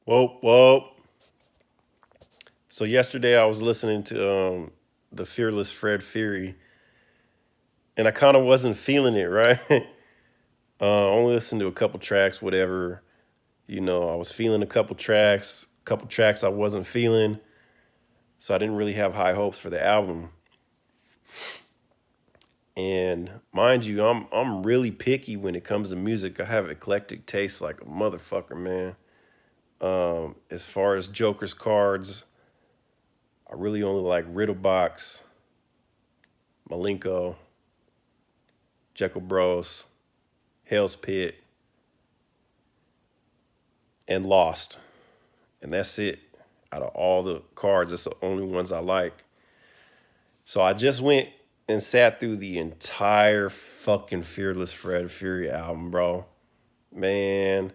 Whoa, whoa. So yesterday I was listening to the Fearless Fred Fury, and I kind of wasn't feeling it, right? Only listened to a couple tracks, whatever. I was feeling a couple tracks I wasn't feeling, so I didn't really have high hopes for the album. And mind you, I'm really picky when it comes to music. I have eclectic taste like a motherfucker, man. As far as Joker's cards, I really only like Riddlebox, Malenko, Jekyll Bros, Hell's Pit, and Lost. And that's it. Out of all the cards, it's the only ones I like. So I just went and sat through the entire fucking Fearless Fred Fury album, bro. Man,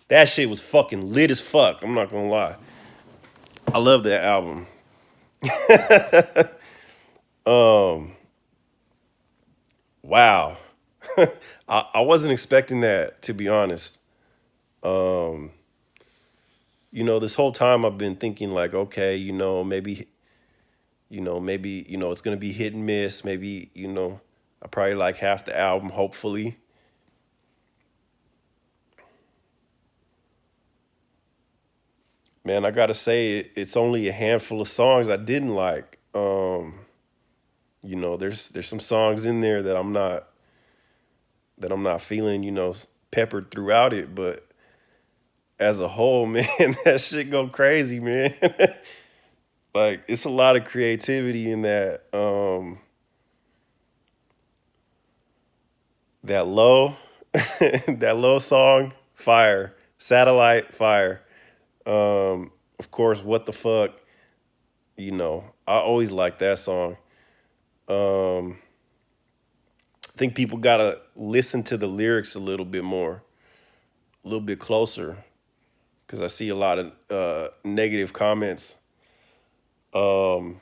that shit was fucking lit as fuck. I'm not gonna lie. I love that album. um, wow. I wasn't expecting that, to be honest. Um, this whole time I've been thinking like, okay, maybe it's gonna be hit and miss. Maybe, I probably like half the album, hopefully. Man, I gotta say it's only a handful of songs I didn't like. There's some songs in there that I'm not feeling, peppered throughout it, but as a whole, man, that shit go crazy, man. Like it's a lot of creativity in that low that low song, fire. Satellite, fire. Of course, what the fuck, I always like that song. Um, I think people gotta listen to the lyrics a little bit more, a little bit closer, because I see a lot of negative comments. Um,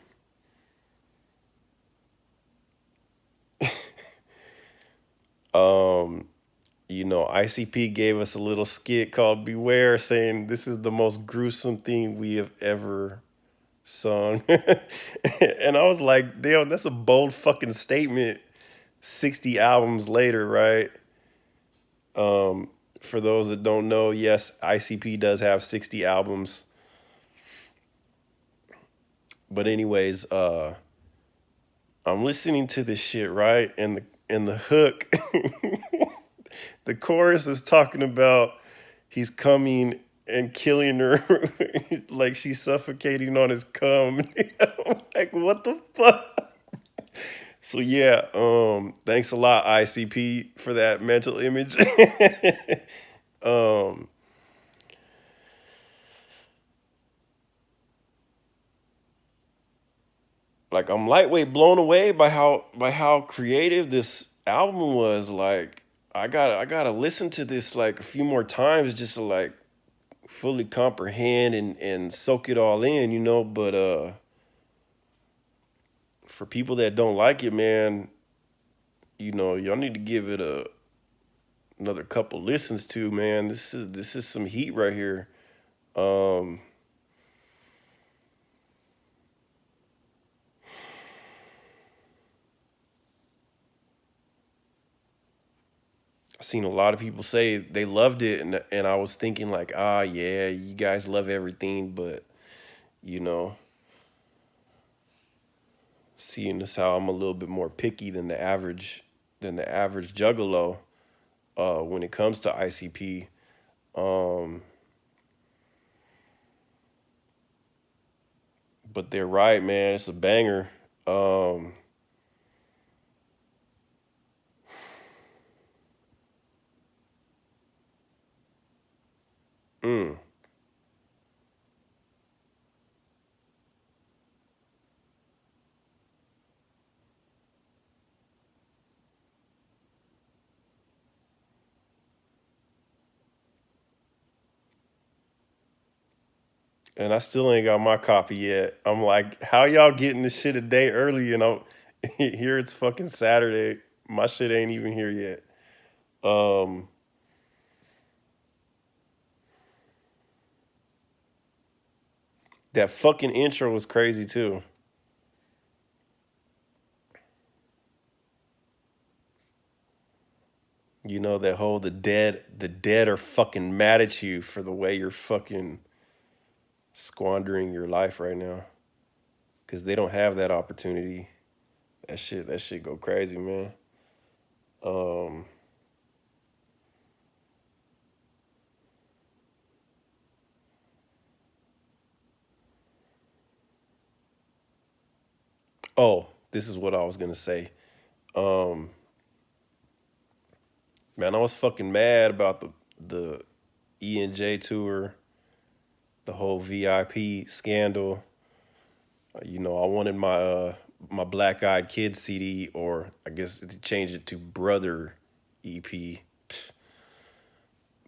um, ICP gave us a little skit called "Beware," saying this is the most gruesome thing we have ever sung, and I was like, damn, that's a bold fucking statement. 60 albums later, right? Um, for those that don't know, yes, ICP does have 60 albums. But anyways, I'm listening to this shit, right? And the hook, the chorus is talking about he's coming and killing her like she's suffocating on his cum. I'm like, what the fuck? So yeah, thanks a lot, ICP, for that mental image. um, like I'm lightweight blown away by how creative this album was. Like I gotta listen to this like a few more times just to like fully comprehend and soak it all in, But for people that don't like it, man, y'all need to give it another couple listens to, man. This is some heat right here. Um, I've seen a lot of people say they loved it, and I was thinking like, yeah, you guys love everything, but you know, seeing as how I'm a little bit more picky than the average juggalo when it comes to ICP. Um, but they're right, man. It's a banger. Um, mm. And I still ain't got my copy yet. I'm like, how y'all getting this shit a day early? And I'm here. It's fucking Saturday. My shit ain't even here yet. Um, That fucking intro was crazy too. You know that whole the dead are fucking mad at you for the way you're fucking squandering your life right now because they don't have that opportunity. That shit go crazy, man. Um, oh, this is what I was gonna say. Um, man, I was fucking mad about the E and J tour, the whole VIP scandal. I wanted my Black Eyed Kids CD, or I guess to change it to Brother EP.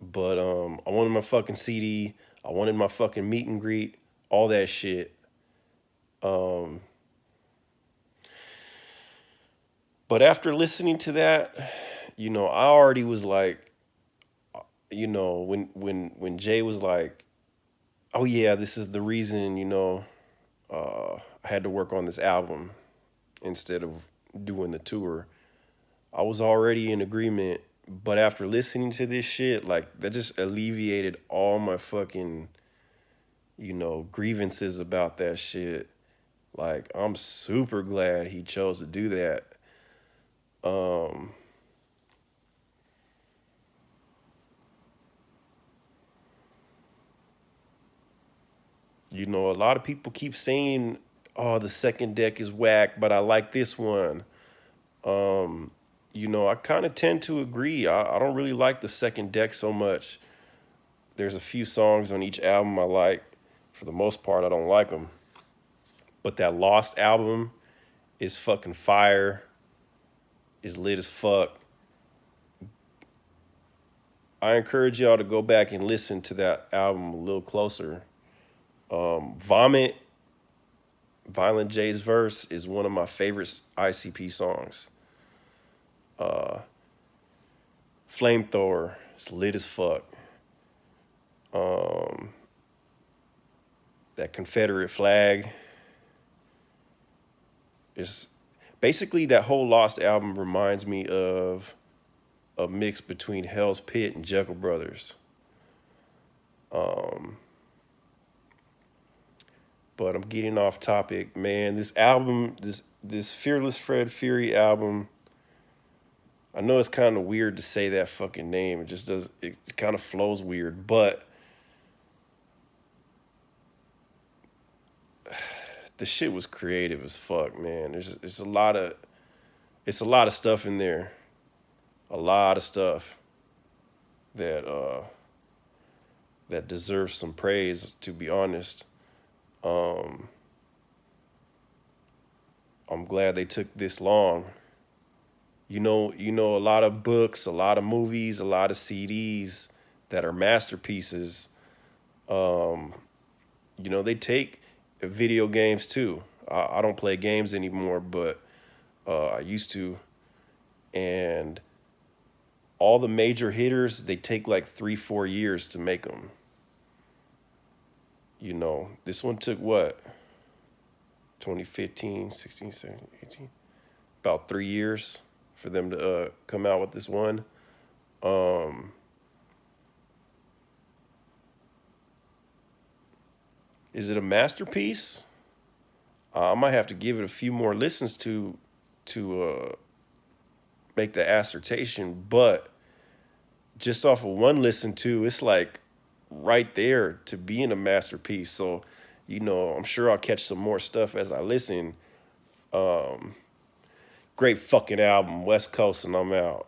But I wanted my fucking CD. I wanted my fucking meet and greet, all that shit. Um, but after listening to that, I already was like, when Jay was like, "Oh yeah, this is the reason," I had to work on this album instead of doing the tour. I was already in agreement, but after listening to this shit, like that just alleviated all my fucking, grievances about that shit. Like I'm super glad he chose to do that. Um, a lot of people keep saying, "Oh, the second deck is whack," but I like this one. Um, I kind of tend to agree. I don't really like the second deck so much. There's a few songs on each album I like. For the most part, I don't like them. But that Lost album is fucking fire. Is lit as fuck. I encourage y'all to go back and listen to that album a little closer. Vomit, Violent J's verse is one of my favorite ICP songs. Uh, Flamethrower is lit as fuck. Um, that Confederate flag is basically that whole Lost album reminds me of a mix between Hell's Pit and Jekyll Brothers. Um, but I'm getting off topic, man. This album, this Fearless Fred Fury album. I know it's kind of weird to say that fucking name. It just does. It kind of flows weird, but the shit was creative as fuck, man. It's a lot of stuff in there. A lot of stuff that that deserves some praise. To be honest, um, I'm glad they took this long. A lot of books, a lot of movies, a lot of CDs that are masterpieces. Um, they take video games too. I don't play games anymore, but I used to. And all the major hitters, they take like 3, 4 years to make them. This one took what? 2015, 16, 17, 18? About 3 years for them to come out with this one. Um, is it a masterpiece? I might have to give it a few more listens to make the assertion, but just off of one listen to, it's like right there to being a masterpiece. So, I'm sure I'll catch some more stuff as I listen. Um, Great fucking album, West Coast, and I'm out.